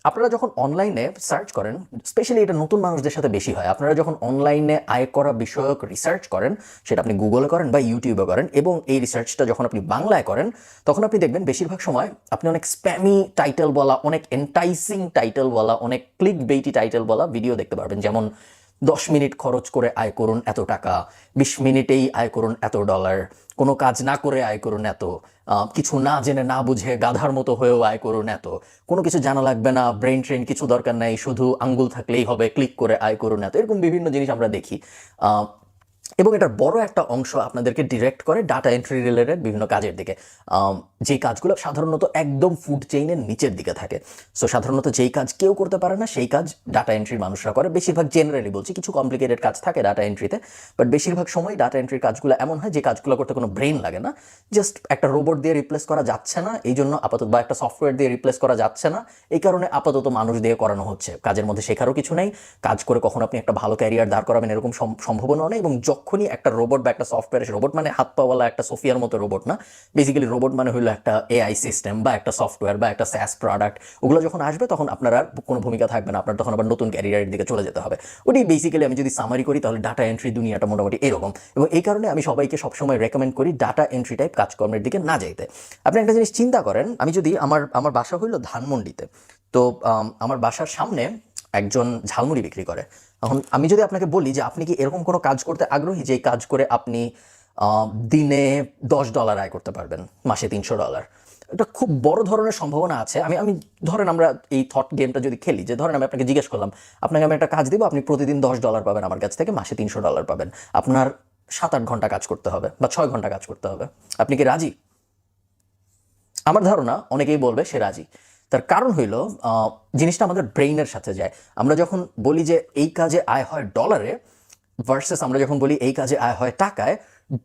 আপনারা যখন অনলাইনে সার্চ করেন, স্পেশালি এটা নতুন মানুষদের সাথে বেশি হয়, আপনারা যখন অনলাইনে আয় করা বিষয়ক রিসার্চ করেন, সেটা আপনি গুগলে করেন বা ইউটিউবে করেন, এবং এই রিসার্চটা যখন আপনি বাংলায় করেন, তখন আপনি দেখবেন বেশিরভাগ সময় আপনি অনেক স্প্যামি টাইটেল বলা, অনেক এন্টাইসিং টাইটেল বলা, অনেক ক্লিক বেইটি টাইটেল বলা ভিডিও দেখতে পারবেন। যেমন 10 মিনিট খরচ করে আয় করুন এত টাকা, 20 মিনিটেই আয় করুন এত ডলার, কোনো কাজ না করে আয় করুন এত, কিছু না জেনে না বুঝে গাধার মতো হয়েও আয় করুন এত, কোনো কিছু জানা লাগবে না, ব্রেন ট্রেন কিছু দরকার নাই, শুধু আঙ্গুল থাকলেই হবে, ক্লিক করে আয় করুন এত, এরকম বিভিন্ন জিনিস আমরা দেখি। এবং এটার বড় একটা অংশ আপনাদেরকে ডিরেক্ট করে ডাটা এন্ট্রি রিলেটেড বিভিন্ন কাজের দিকে, যে কাজগুলো সাধারণত একদম ফুড চেইনের নিচের দিকে থাকে। সো সাধারণত যেই কাজ কেউ করতে পারে না সেই কাজ ডাটা এন্ট্রির মানুষরা করে। বেশিরভাগ জেনারেলি বলছি, কিছু কমপ্লিকেটেড কাজ থাকে ডাটা এন্ট্রিতে, বাট বেশিরভাগ সময় ডাটা এন্ট্রির কাজগুলো এমন হয় যে কাজগুলো করতে কোনো ব্রেন লাগে না, জাস্ট একটা রোবট দিয়ে রিপ্লেস করা যাচ্ছে না এই জন্য আপাতত, বা একটা সফটওয়্যার দিয়ে রিপ্লেস করা যাচ্ছে না এই কারণে আপাতত মানুষ দিয়ে করানো হচ্ছে। কাজের মধ্যে শেখারও কিছু নেই, কাজ করে কখন আপনি একটা ভালো ক্যারিয়ার দাঁড় করাবেন এরকম সম্ভাবনাও নেই। এবং যখনই একটা রোবট বা একটা সফটওয়্যার, রোবট মানে হাত পাওয়ালা একটা সোফিয়ার মতো রোবট না, বেসিক্যালি রোবট মানে হলো একটা এআই সিস্টেম বা একটা সফটওয়্যার বা একটা স্যাস প্রোডাক্ট, ওগুলো যখন আসবে তখন আপনার আর কোনো ভূমিকা থাকবে না, আপনার তখন আবার নতুন ক্যারিয়ারের দিকে চলে যেতে হবে। ওটি বেসিক্যালি আমি যদি সামারি করি তাহলে ডাটা এন্ট্রি দুনিয়াটা মোটামুটি এরকম। এবং এই কারণে আমি সবাইকে সবসময় রেকমেন্ড করি ডাটা এন্ট্রি টাইপ কাজকর্মের দিকে না যাইতে। আপনি একটা জিনিস চিন্তা করেন, আমি যদি আমার বাসা হইলো ধানমন্ডিতে, তো আমার বাসার সামনে একজন ঝালমুড়ি বিক্রি করে। এখন আমি যদি আপনাকে বলি যে আপনি কি এরকম কোনো কাজ করতে আগ্রহী যে কাজ করে আপনি দিনে $10 আয় করতে পারবেন, মাসে $300, এটা খুব বড় ধরনের সম্ভাবনা আছে। আমি আমি ধরেন আমরা এই থট গেমটা যদি খেলি, যে ধরেন আমি আপনাকে জিজ্ঞেস করলাম, আপনাকে আমি একটা কাজ দিব, আপনি প্রতিদিন $10 পাবেন আমার কাছ থেকে, মাসে $300 পাবেন, আপনার 7-8 ঘন্টা কাজ করতে হবে বা 6 ঘন্টা কাজ করতে হবে। আপনি কি রাজি? আমার ধারণা অনেকেই বলবে সে রাজি। তার কারণ হইল জিনিসটা আমাদের ব্রেইনের সাথে যায়। আমরা যখন বলি যে এই কাজে আয় হয় ডলারে, ভার্সেস আমরা যখন বলি এই কাজে আয় হয় টাকায়,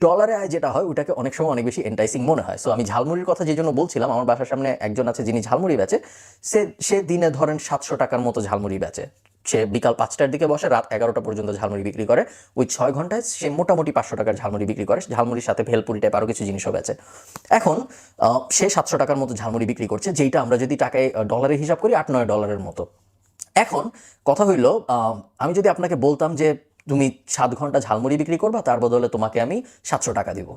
ডলারে আয় যেটা হয় ওটাকে অনেক সময় অনেক বেশি এন্টাইসিং মনে হয়। সো আমি ঝালমুড়ির কথা যে জন্য বলছিলাম, আমার বাসার সামনে একজন আছে যিনি ঝালমুড়ি বেচে, সে দিনে ধরেন 700 টাকার মতো ঝালমুড়ি বেচে। সে বিকাল 5টার দিকে বসে, রাত 11টা পর্যন্ত ঝালমুড়ি বিক্রি করে। ওই 6 ঘন্টায় সে মোটামুটি 500 টাকার ঝালমুড়ি বিক্রি করে। ঝালমুড়ির সাথে ভেলপুরি টাইপ আরও কিছু জিনিসও বেচে। এখন সে 700 টাকার মতো ঝালমুড়ি বিক্রি করছে, যেইটা আমরা যদি টাকায় ডলারে হিসাব করি $8-9 মতো। এখন কথা হইল, আমি যদি আপনাকে বলতাম যে তুমি 7 ঘন্টা ঝালমুড়ি বিক্রি করবা, তার বদলে তোমাকে আমি 700 টাকা দিব,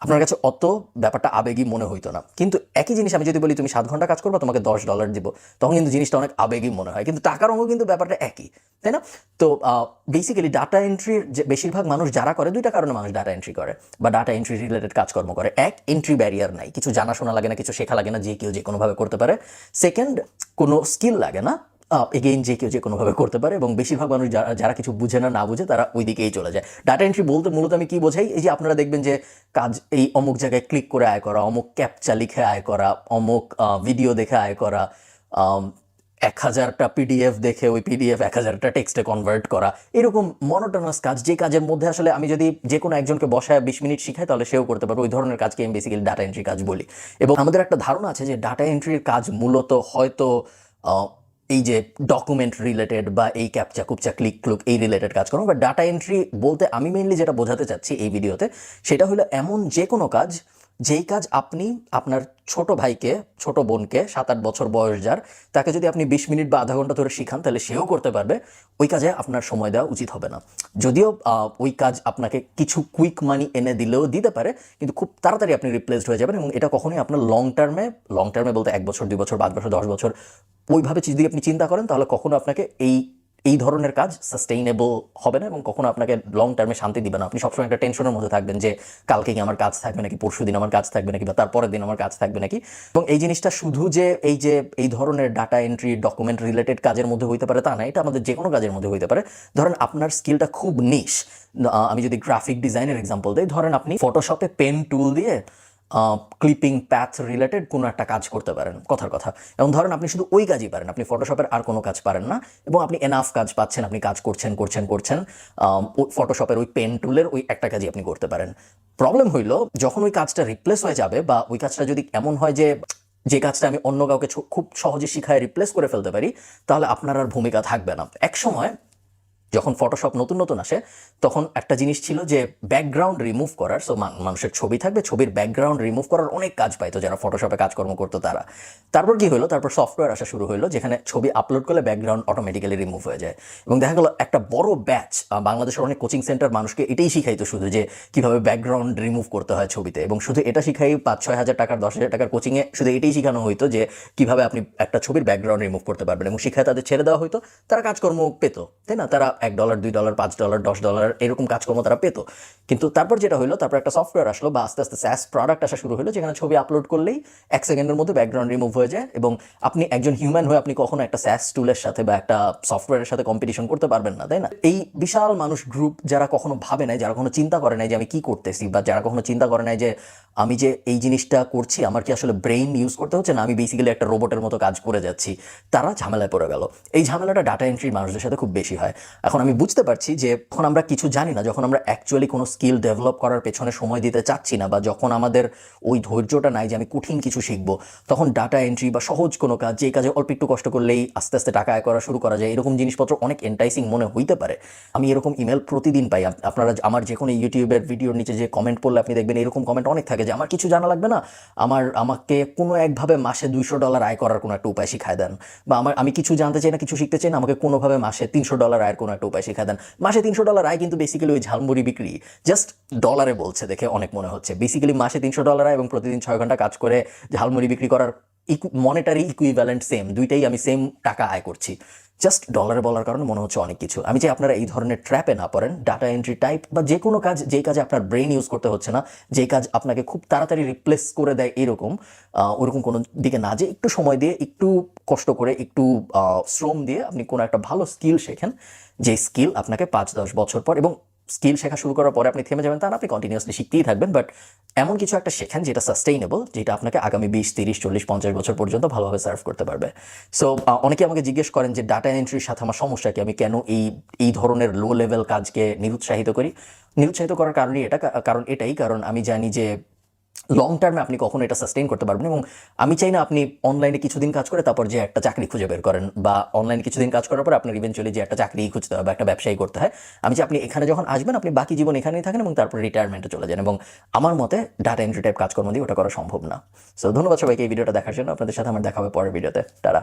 আপনার কাছে অত ব্যাপারটা আবেগী মনে হইতো না। কিন্তু একই জিনিস আমি যদি বলি তুমি 7 ঘন্টা কাজ করবা, তোমাকে $10 দিব, তখন কিন্তু জিনিসটা অনেক আবেগী মনে হয়। কিন্তু টাকার অঙ্ক কিন্তু ব্যাপারটা একই, তাই না? তো বেসিক্যালি ডাটা এন্ট্রির যে বেশিরভাগ মানুষ যারা করে, দুইটা কারণে মানুষ ডাটা এন্ট্রি করে বা ডাটা এন্ট্রি রিলেটেড কাজকর্ম করে। এক, এন্ট্রি ব্যারিয়ার নাই, কিছু জানাশোনা লাগে না, কিছু শেখা লাগে না, যে কেউ যে কোনোভাবে করতে পারে। সেকেন্ড, কোনো স্কিল লাগে না, এগেইন যে কেউ যে কোনোভাবে করতে পারে। এবং বেশিরভাগ মানুষ যারা কিছু বুঝে না বুঝে তারা ওই দিকেই চলে যায়। ডাটা এন্ট্রি বলতে মূলত আমি কি বোঝাই, এই যে আপনারা দেখবেন যে কাজ এই অমুক জায়গায় ক্লিক করে আয় করা, অমুক ক্যাপচা লিখে আয় করা, অমুক ভিডিও দেখে আয় করা, 1000টা পিডিএফ দেখে ওই পিডিএফ 1000টা টেক্সটে কনভার্ট করা, এরকম মনোটোনাস কাজ, যে কাজের মধ্যে আসলে আমি যদি যে কোনো একজনকে বসায় 20 মিনিট শিখাই তাহলে সেও করতে পারবে, ওই ধরনের কাজকে আমি বেসিক্যালি ডাটা এন্ট্রি কাজ বলি। এবং আমাদের একটা ধারণা আছে যে ডাটা এন্ট্রির কাজ মূলত হয়তো এই যে ডকুমেন্ট রিলেটেড বা এই ক্যাপচা কুপচা ক্লিক ক্লুক এই রিলেটেড কাজ করো। বাট ডাটা এন্ট্রি বলতে আমি মেইনলি যেটা বোঝাতে চাচ্ছি এই ভিডিওতে, সেটা হলো এমন যে কোনো কাজ, যেই কাজ আপনি আপনার ছোট ভাইকে, ছোট বোনকে, 7-8 বছর বয়স যার, তাকে যদি আপনি 20 মিনিট বা আধা ঘন্টা ধরে শিখান তাহলে সেও করতে পারবে। ওই কাজে আপনার সময় দেওয়া উচিত হবে না। যদিও ওই কাজ আপনাকে কিছু কুইক মানি এনে দিলেও দিতে পারে, কিন্তু খুব তাড়াতাড়ি আপনি রিপ্লেসড হয়ে যাবেন। এবং এটা কখনোই আপনার লং টার্মে বলতে 1 বছর, 2 বছর, 5 বছর, 10 বছর, ওইভাবে যদি আপনি চিন্তা করেন তাহলে কখনো আপনাকে এই ধরনের কাজ সাস্টেইনেবল হবে না এবং কখনো আপনাকে লং টার্মে শান্তি দিবে না। আপনি সবসময় একটা টেনশনের মধ্যে থাকবেন যে কালকে কি আমার কাজ থাকবে নাকি, পরশু দিন আমার কাজ থাকবে নাকি, বা তারপরের দিন আমার কাজ থাকবে নাকি। এবং এই জিনিসটা শুধু যে এই ধরনের ডাটা এন্ট্রি ডকুমেন্ট রিলেটেড কাজের মধ্যে হইতে পারে তা না, এটা আমাদের যে কোনো কাজের মধ্যে হইতে পারে। ধরেন আপনার স্কিলটা খুব নিশ, আমি যদি গ্রাফিক ডিজাইনের এক্সাম্পল দিই, ধরেন আপনি ফটোশপে পেন টুল দিয়ে ক্লিপিং প্যাথ রিলেটেড কোনো একটা কাজ করতে পারেন, কথার কথা। এবং ধরেন আপনি শুধু ওই কাজই পারেন, আপনি ফটোশপের আর কোনো কাজ পারেন না, এবং আপনি এনাফ কাজ পাচ্ছেন, আপনি কাজ করছেন ফটোশপের ওই পেন টুলের ওই একটা কাজই আপনি করতে পারেন। প্রবলেম হইল যখন ওই কাজটা রিপ্লেস হয়ে যাবে, বা ওই কাজটা যদি এমন হয় যে কাজটা আমি অন্য কাউকে খুব সহজে শিখায় রিপ্লেস করে ফেলতে পারি, তাহলে আপনার আর ভূমিকা থাকবে না। এক সময় যখন ফটোশপ নতুন নতুন আসে তখন একটা জিনিস ছিল যে ব্যাকগ্রাউন্ড রিমুভ করার, সো মানুষের ছবি থাকবে, ছবির ব্যাকগ্রাউন্ড রিমুভ করার অনেক কাজ পাইতো যারা ফটোশপে কাজকর্ম করতো তারা। তারপর কি হলো, তারপর সফটওয়্যার আসা শুরু হলো যেখানে ছবি আপলোড করলে ব্যাকগ্রাউন্ড অটোমেটিক্যালি রিমুভ হয়ে যায়। এবং দেখা গেলো একটা বড় ব্যাচ বাংলাদেশের অনেক কোচিং সেন্টার মানুষকে এটাই শিখাইতো শুধু, যে কিভাবে ব্যাকগ্রাউন্ড রিমুভ করতে হয় ছবিতে। এবং শুধু এটা শিখাই 5-6 হাজার টাকার 10 হাজার টাকার কোচিংয়ে শুধু এটাই শেখানো হইতো যে কিভাবে আপনি একটা ছবির ব্যাকগ্রাউন্ড রিমুভ করতে পারবেন, এবং শিখায় তাদের ছেড়ে দেওয়া হইতো, তারা কাজকর্ম পেত, তাই না? তারা $1, $2, $5, $10 এরকম কাজকর্ম তারা পেত। কিন্তু তারপর যেটা হলো, তারপর একটা সফটওয়্যার আসলো বা আস্তে আস্তে SaaS প্রোডাক্ট আসা শুরু হলো যেখানে ছবি আপলোড করলেই 1 সেকেন্ডের মধ্যে ব্যাকগ্রাউন্ড রিমুভ হয়ে যায়। এবং আপনি একজন হিউম্যান হয়ে আপনি কখনো একটা SaaS টুলের সাথে বা একটা সফটওয়্যারের সাথে কম্পিটিশন করতে পারবেন না, তাই না? এই বিশাল মানুষ গ্রুপ যারা কখনো ভাবে নাই, যারা কখনো চিন্তা করে নাই যে আমি কি করতেছি, বা যারা কখনো চিন্তা করে নাই যে আমি যে এই জিনিসটা করছি আমার কি আসলে ব্রেইন ইউজ করতে হচ্ছে না, আমি বেসিক্যালি একটা রোবটের মতো কাজ করে যাচ্ছি, তারা ঝামেলায় পড়ে গেল। এই ঝামেলাটা ডাটা এন্ট্রির মানুষদের সাথে খুব বেশি হয়। এখন আমি বুঝতে পারছি যে যখন আমরা কিছু জানি না, যখন আমরা অ্যাকচুয়ালি কোনো স্কিল ডেভেলপ করার পেছনে সময় দিতে চাচ্ছি না, বা যখন আমাদের ওই ধৈর্যটা নাই যে আমি কঠিন কিছু শিখবো, তখন ডাটা এন্ট্রি বা সহজ কোনো কাজ, যে কাজে অল্প একটু কষ্ট করলেই আস্তে আস্তে টাকা আয় করা শুরু করা যায়, এরকম জিনিসপত্র অনেক এন্টাইসিং মনে হইতে পারে। আমি এরকম ইমেল প্রতিদিন পাই। আপনারা আমার যে কোনো ইউটিউবের ভিডিওর নিচে যে কমেন্ট পড়লে আপনি দেখবেন এরকম কমেন্ট অনেক থাকে যে আমার কিছু জানা লাগবে না, আমাকে কোনো একভাবে মাসে $200 আয় করার কোনো একটা উপায় শিখায় দেন, বা আমি কিছু জানতে চাই না, কিছু শিখতে চাই না, আমাকে কোনোভাবে মাসে $300 আয়ের কোনো একটা উপায় শিখায় দেন। মাসে $300 আয় কিন্তু বেসিক্যালি ওই ঝালমুড়ি বিক্রি, জাস্ট ডলারে বলছে দেখে অনেক মনে হচ্ছে। বেসিক্যালি মাসে $300 আয় এবং প্রতিদিন 6 ঘন্টা কাজ করে ঝালমুড়ি বিক্রি করার মনিটারি ইকুইভ্যালেন্ট সেম, দুইটাই আমি সেম টাকা আয় করছি। জাস্ট ডলারে বলার কারণে মনে হচ্ছে অনেক কিছু। আমি চাই আপনারা এই ধরনের ট্র্যাপে না পড়েন। ডাটা এন্ট্রি টাইপ বা যে কোনো কাজ, যেই কাজে আপনার ব্রেন ইউজ করতে হচ্ছে না, যে কাজ আপনাকে খুব তাড়াতাড়ি রিপ্লেস করে দেয় এরকম ওরকম কোনো দিকে না, যে একটু সময় দিয়ে, একটু কষ্ট করে, একটু শ্রম দিয়ে আপনি কোনো একটা ভালো স্কিল শেখেন, যে স্কিল আপনাকে 5-10 বছর পর, এবং স্কিল শেখা শুরু করার পরে আপনি থেমে যাবেন তা না, আপনি কন্টিনিউয়াসলি শিখতেই থাকবেন, বাট এমন কিছু একটা শেখেন যেটা সাস্টেইনেবল, যেটা আপনাকে আগামী 20-30-40-50 বছর পর্যন্ত ভালোভাবে সার্ভ করতে পারবে। সো অনেকে আমাকে জিজ্ঞেস করেন যে ডাটা এন্ট্রির সাথে আমার সমস্যা কি, আমি কেন এই ধরনের লো লেভেল কাজকে নিরুৎসাহিত করি। নিরুৎসাহিত করার কারণই এটা, কারণ আমি জানি যে লং টার্মে আপনি কখনো এটা সাস্টেইন করতে পারবেন। এবং আমি চাই না আপনি অনলাইনে কিছুদিন কাজ করে তারপর যে একটা চাকরি খুঁজে বের করেন, বা অনলাইনে কিছুদিন কাজ করার পর আপনার ইভেনচুয়ালি যে একটা চাকরি খুঁজতে হবে বা একটা ব্যবসায়ী করতে হয়। আমি চাই আপনি এখানে যখন আসবেন আপনি বাকি জীবন এখানেই থাকেন এবং তারপরে রিটায়ারমেন্টে চলে যান। এবং আমার মতে ডাটা এন্ট্রি টাইপ কাজকর্ম দিয়ে ওটা করা সম্ভব না। সো ধন্যবাদ সবাইকে এই ভিডিওটা দেখার জন্য। আপনাদের সাথে আমার দেখা হবে পরের ভিডিওতে। টাটা।